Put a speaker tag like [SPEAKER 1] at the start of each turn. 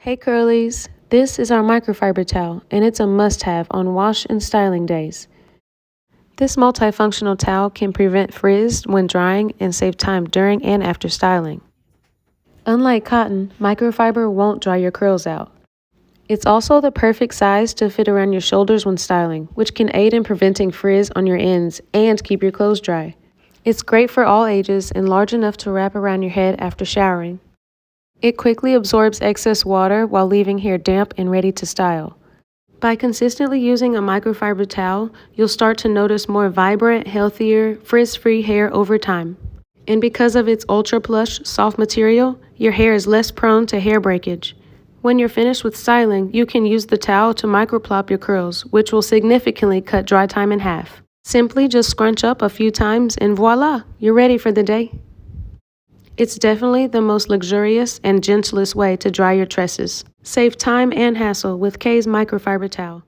[SPEAKER 1] Hey curlies, this is our microfiber towel and it's a must-have on wash and styling days. This multifunctional towel can prevent frizz when drying and save time during and after styling. Unlike cotton, microfiber won't dry your curls out. It's also the perfect size to fit around your shoulders when styling, which can aid in preventing frizz on your ends and keep your clothes dry. It's great for all ages and large enough to wrap around your head after showering. It quickly absorbs excess water while leaving hair damp and ready to style. By consistently using a microfiber towel, you'll start to notice more vibrant, healthier, frizz-free hair over time. And because of its ultra-plush, soft material, your hair is less prone to hair breakage. When you're finished with styling, you can use the towel to micro-plop your curls, which will significantly cut dry time in half. Simply just scrunch up a few times and voila, you're ready for the day. It's definitely the most luxurious and gentlest way to dry your tresses. Save time and hassle with Kay's microfiber towel.